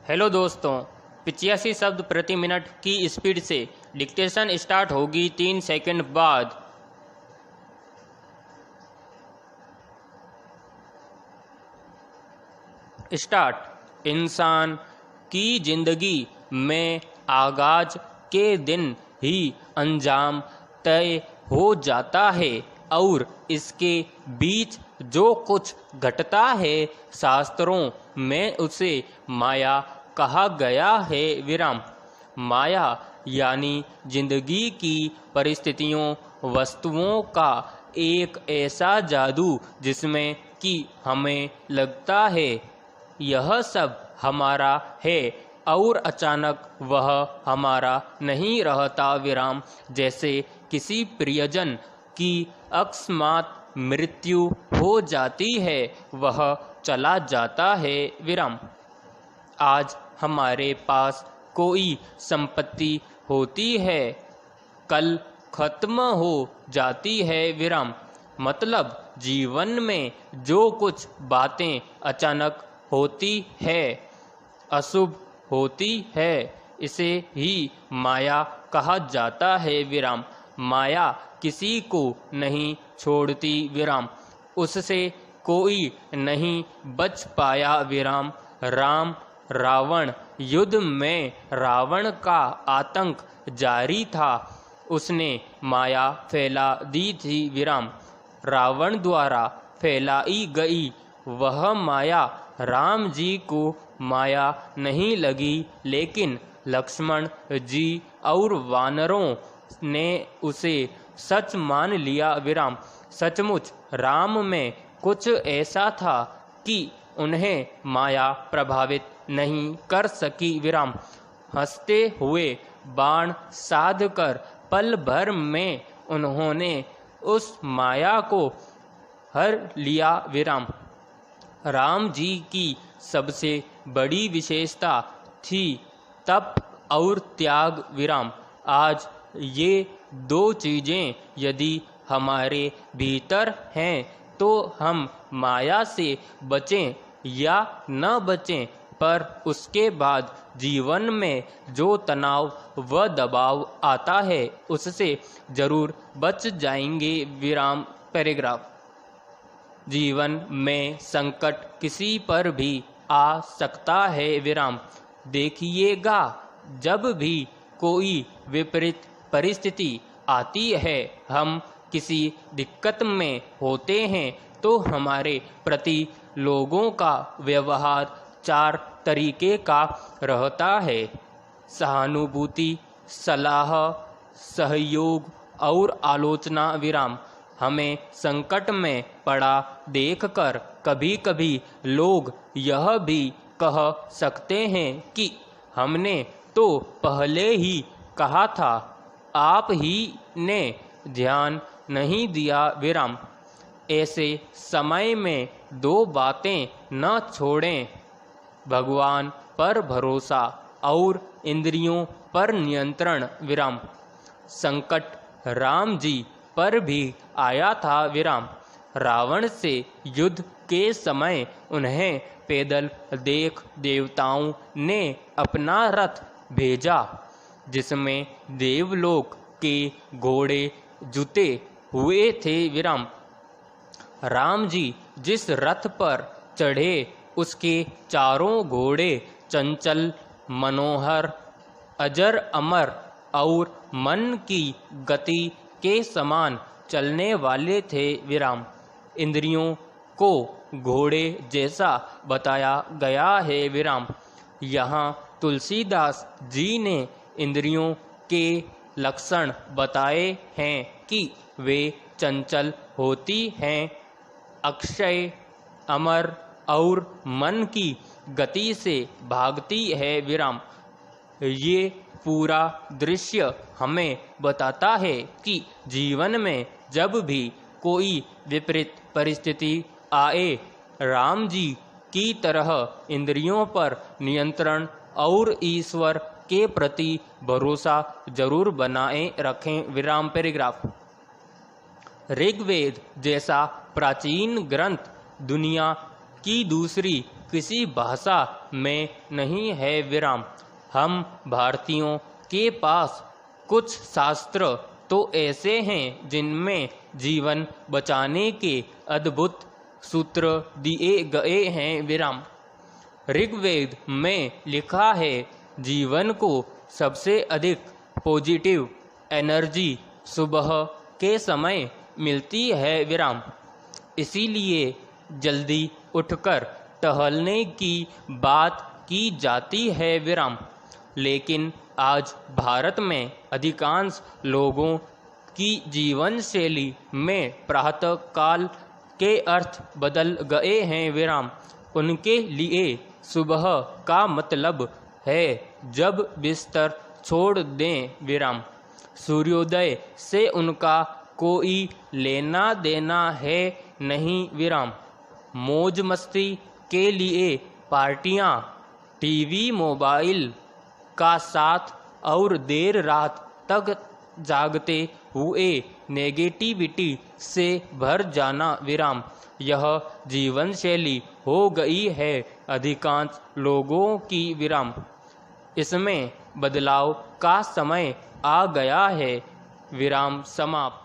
Hello दोस्तों, 85 शब्द प्रति मिनट की स्पीड से डिक्टेशन स्टार्ट होगी 3 सेकंड बाद। स्टार्ट। इंसान की जिंदगी में आगाज के दिन ही अंजाम तय हो जाता है और इसके बीच जो कुछ घटता है शास्त्रों में उसे माया कहा गया है। विराम। माया यानी जिंदगी की परिस्थितियों वस्तुओं का एक ऐसा जादू जिसमें कि हमें लगता है यह सब हमारा है और अचानक वह हमारा नहीं रहता। विराम। जैसे किसी प्रियजन की अकस्मात मृत्यु हो जाती है, वह चला जाता है। विराम। आज हमारे पास कोई संपत्ति होती है, कल खत्म हो जाती है। विराम। मतलब जीवन में जो कुछ बातें अचानक होती है, अशुभ होती है, इसे ही माया कहा जाता है। विराम। माया किसी को नहीं छोड़ती। विराम। उससे कोई नहीं बच पाया। विराम। राम रावण युद्ध में रावण का आतंक जारी था, उसने माया फैला दी थी। विराम। रावण द्वारा फैलाई गई वह माया राम जी को माया नहीं लगी, लेकिन लक्ष्मण जी और वानरों ने उसे सच मान लिया। विराम। सचमुच राम में कुछ ऐसा था कि उन्हें माया प्रभावित नहीं कर सकी। विराम। हंसते हुए बाण साधकर पल भर में उन्होंने उस माया को हर लिया। विराम। राम जी की सबसे बड़ी विशेषता थी तप और त्याग। विराम। आज ये दो चीज़ें यदि हमारे भीतर हैं तो हम माया से बचें या न बचें, पर उसके बाद जीवन में जो तनाव व दबाव आता है उससे जरूर बच जाएंगे। विराम। पैराग्राफ। जीवन में संकट किसी पर भी आ सकता है। विराम। देखिएगा, जब भी कोई विपरीत परिस्थिति आती है, हम किसी दिक्कत में होते हैं, तो हमारे प्रति लोगों का व्यवहार 4 तरीके का रहता है: सहानुभूति, सलाह, सहयोग और आलोचना। विराम। हमें संकट में पड़ा देखकर कभी कभी लोग यह भी कह सकते हैं कि हमने तो पहले ही कहा था, आप ही ने ध्यान नहीं दिया। विराम। ऐसे समय में 2 बातें न छोड़ें: भगवान पर भरोसा और इंद्रियों पर नियंत्रण। विराम। संकट राम जी पर भी आया था। विराम। रावण से युद्ध के समय उन्हें पैदल देख देवताओं ने अपना रथ भेजा, जिसमें देवलोक के घोड़े जुते हुए थे। विराम। राम जी जिस रथ पर चढ़े उसके चारों घोड़े चंचल, मनोहर, अजर अमर और मन की गति के समान चलने वाले थे। विराम। इंद्रियों को घोड़े जैसा बताया गया है। विराम। यहाँ तुलसीदास जी ने इंद्रियों के लक्षण बताए हैं कि वे चंचल होती हैं, अक्षय, अमर और मन की गति से भागती है। विराम। ये पूरा दृश्य हमें बताता है कि जीवन में जब भी कोई विपरीत परिस्थिति आए, राम जी की तरह इंद्रियों पर नियंत्रण और ईश्वर के प्रति भरोसा जरूर बनाए रखें। विराम। पैराग्राफ। ऋग्वेद जैसा प्राचीन ग्रंथ दुनिया की दूसरी किसी भाषा में नहीं है विराम। हम भारतीयों के पास कुछ शास्त्र तो ऐसे हैं जिनमें जीवन बचाने के अद्भुत सूत्र दिए गए हैं विराम। ऋग्वेद में लिखा है, जीवन को सबसे अधिक पॉजिटिव एनर्जी सुबह के समय मिलती है विराम। इसीलिए जल्दी उठकर टहलने की बात की जाती है विराम। लेकिन आज भारत में अधिकांश लोगों की जीवन शैली में प्रातःकाल के अर्थ बदल गए हैं विराम। उनके लिए सुबह का मतलब है जब बिस्तर छोड़ दें विराम। सूर्योदय से उनका कोई लेना देना है नहीं विराम। मौज मस्ती के लिए पार्टियां, टीवी, मोबाइल का साथ और देर रात तक जागते हुए नेगेटिविटी से भर जाना विराम, यह जीवन शैली हो गई है अधिकांश लोगों की विराम। इसमें बदलाव का समय आ गया है विराम। समाप्त।